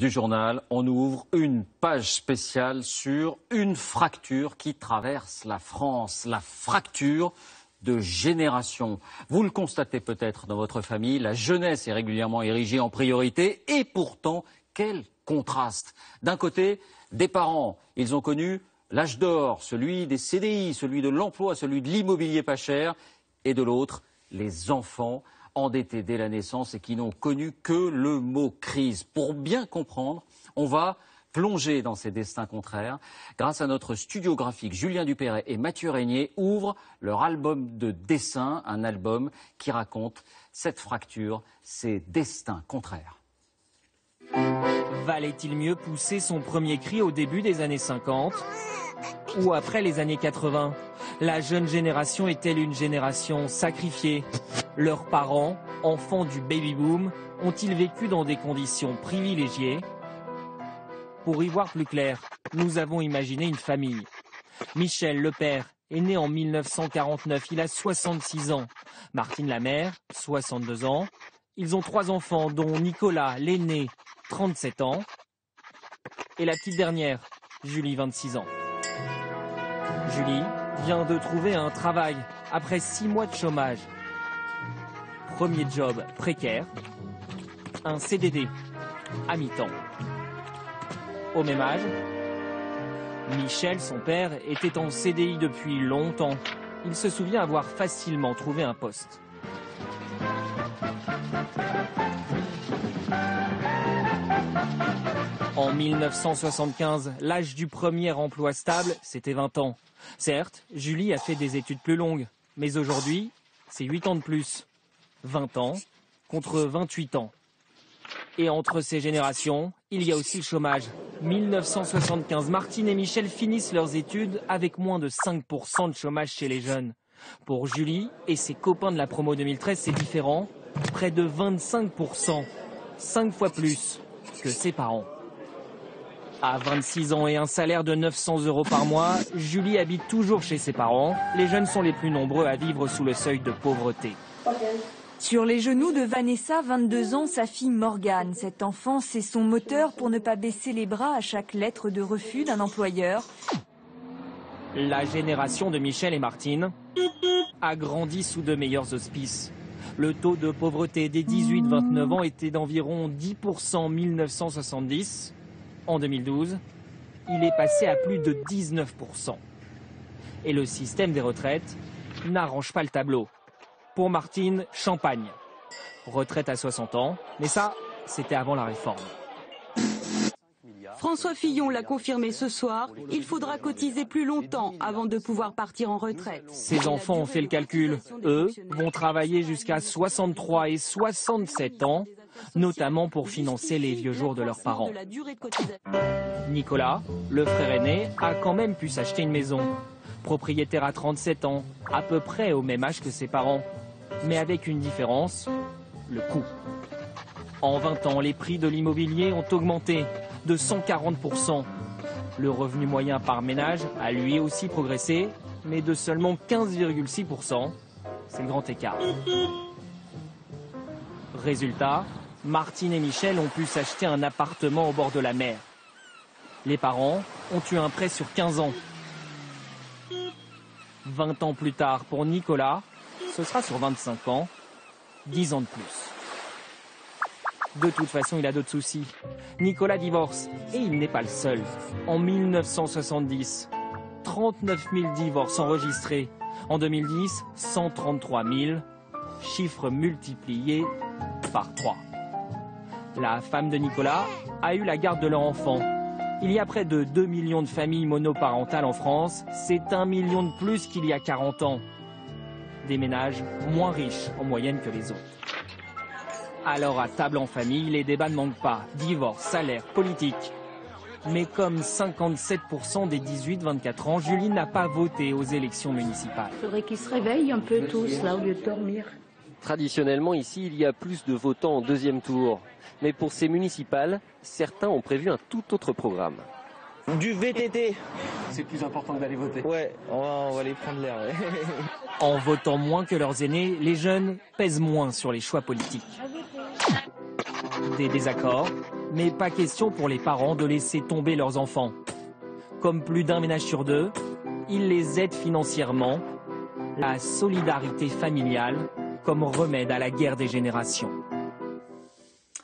du journal, on ouvre une page spéciale sur une fracture qui traverse la France, la fracture de génération. Vous le constatez peut-être dans votre famille, la jeunesse est régulièrement érigée en priorité et pourtant, quel contraste. D'un côté, des parents, ils ont connu l'âge d'or, celui des CDI, celui de l'emploi, celui de l'immobilier pas cher, et de l'autre, les enfants endettés dès la naissance et qui n'ont connu que le mot crise. Pour bien comprendre, on va plonger dans ces destins contraires grâce à notre studio graphique. Julien Dupéret et Mathieu Régnier ouvrent leur album de dessins, un album qui raconte cette fracture, ces destins contraires. Valait-il mieux pousser son premier cri au début des années 50 ou après les années 80? La jeune génération est-elle une génération sacrifiée? Leurs parents, enfants du baby-boom, ont-ils vécu dans des conditions privilégiées? Pour y voir plus clair, nous avons imaginé une famille. Michel, le père, est né en 1949, il a 66 ans. Martine, la mère, 62 ans. Ils ont 3 enfants, dont Nicolas, l'aîné, 37 ans. Et la petite dernière, Julie, 26 ans. Julie vient de trouver un travail après 6 mois de chômage. Premier job précaire, un CDD à mi-temps. Au même âge, Michel, son père, était en CDI depuis longtemps. Il se souvient avoir facilement trouvé un poste. En 1975, l'âge du premier emploi stable, c'était 20 ans. Certes, Julie a fait des études plus longues, mais aujourd'hui, c'est 8 ans de plus. 20 ans contre 28 ans. Et entre ces générations, il y a aussi le chômage. 1975, Martine et Michel finissent leurs études avec moins de 5% de chômage chez les jeunes. Pour Julie et ses copains de la promo 2013, c'est différent. Près de 25%, 5 fois plus que ses parents. À 26 ans et un salaire de 900 € par mois, Julie habite toujours chez ses parents. Les jeunes sont les plus nombreux à vivre sous le seuil de pauvreté. Sur les genoux de Vanessa, 22 ans, sa fille Morgane. Cet enfant, c'est son moteur pour ne pas baisser les bras à chaque lettre de refus d'un employeur. La génération de Michel et Martine a grandi sous de meilleurs auspices. Le taux de pauvreté des 18-29 ans était d'environ 10% en 1970. En 2012, il est passé à plus de 19%. Et le système des retraites n'arrange pas le tableau. Pour Martine, champagne. Retraite à 60 ans, mais ça, c'était avant la réforme. François Fillon l'a confirmé ce soir, il faudra cotiser plus longtemps avant de pouvoir partir en retraite. Ses enfants ont fait le calcul. Eux vont travailler jusqu'à 63 et 67 ans, notamment pour financer les vieux jours de leurs parents. Nicolas, le frère aîné, a quand même pu s'acheter une maison. Propriétaire à 37 ans, à peu près au même âge que ses parents. Mais avec une différence, le coût. En 20 ans, les prix de l'immobilier ont augmenté de 140%. Le revenu moyen par ménage a lui aussi progressé, mais de seulement 15,6%. C'est le grand écart. Résultat, Martine et Michel ont pu s'acheter un appartement au bord de la mer. Les parents ont eu un prêt sur 15 ans. 20 ans plus tard, pour Nicolas, ce sera sur 25 ans, 10 ans de plus. De toute façon, il a d'autres soucis. Nicolas divorce, et il n'est pas le seul. En 1970, 39 000 divorces enregistrés. En 2010, 133 000, chiffre multiplié par 3. La femme de Nicolas a eu la garde de leur enfant. Il y a près de 2 millions de familles monoparentales en France. C'est 1 million de plus qu'il y a 40 ans. Des ménages moins riches en moyenne que les autres. Alors à table en famille, les débats ne manquent pas. Divorce, salaire, politique. Mais comme 57% des 18-24 ans, Julie n'a pas voté aux élections municipales. Il faudrait qu'ils se réveillent un peu tous là au lieu de dormir. Traditionnellement, ici, il y a plus de votants en deuxième tour. Mais pour ces municipales, certains ont prévu un tout autre programme. Du VTT. C'est plus important que d'aller voter. Ouais, on va aller prendre l'air. Ouais. En votant moins que leurs aînés, les jeunes pèsent moins sur les choix politiques. Des désaccords, Mais pas question pour les parents de laisser tomber leurs enfants. Comme plus d'un ménage sur deux, ils les aident financièrement. La solidarité familiale comme remède à la guerre des générations.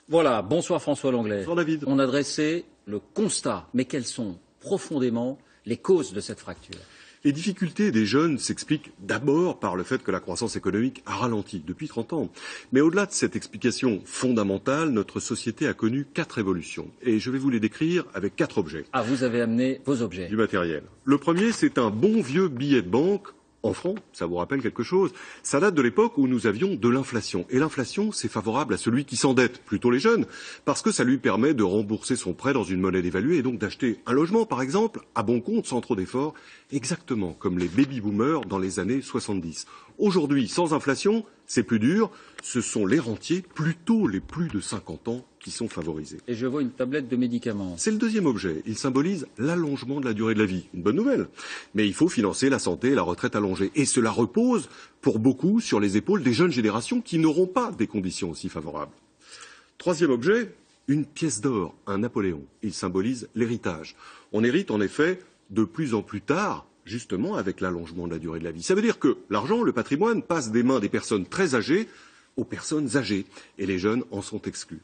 Voilà, bonsoir François Lenglet. Bonsoir David. On a dressé le constat, mais quelles sont profondément les causes de cette fracture? Les difficultés des jeunes s'expliquent d'abord par le fait que la croissance économique a ralenti depuis 30 ans. Mais au-delà de cette explication fondamentale, notre société a connu 4 évolutions. Et je vais vous les décrire avec 4 objets. Ah, vous avez amené vos objets. Du matériel. Le premier, c'est un bon vieux billet de banque en francs, ça vous rappelle quelque chose? Ça date de l'époque où nous avions de l'inflation. Et l'inflation, c'est favorable à celui qui s'endette, plutôt les jeunes, parce que ça lui permet de rembourser son prêt dans une monnaie dévaluée et donc d'acheter un logement, par exemple, à bon compte, sans trop d'efforts, exactement comme les baby-boomers dans les années 70. Aujourd'hui, sans inflation, c'est plus dur. Ce sont les rentiers, plutôt les plus de 50 ans, qui sont favorisés. Et je vois une tablette de médicaments. C'est le deuxième objet. Il symbolise l'allongement de la durée de la vie. Une bonne nouvelle. Mais il faut financer la santé et la retraite allongée. Et cela repose, pour beaucoup, sur les épaules des jeunes générations qui n'auront pas des conditions aussi favorables. Troisième objet, une pièce d'or, un Napoléon. Il symbolise l'héritage. On hérite en effet de plus en plus tard, justement avec l'allongement de la durée de la vie. Ça veut dire que l'argent, le patrimoine, passe des mains des personnes très âgées aux personnes âgées. Et les jeunes en sont exclus.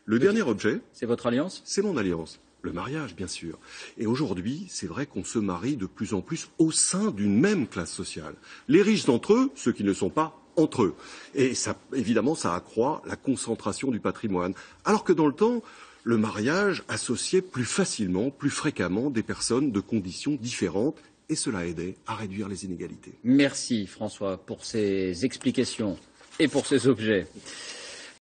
Le dernier objet, c'est votre alliance? C'est mon alliance. Le mariage, bien sûr. Et aujourd'hui, c'est vrai qu'on se marie de plus en plus au sein d'une même classe sociale. Les riches d'entre eux, ceux qui ne sont pas entre eux. Et ça, évidemment, ça accroît la concentration du patrimoine. Alors que dans le temps, le mariage associait plus facilement, plus fréquemment des personnes de conditions différentes. Et cela aidait à réduire les inégalités. Merci François pour ces explications et pour ces objets.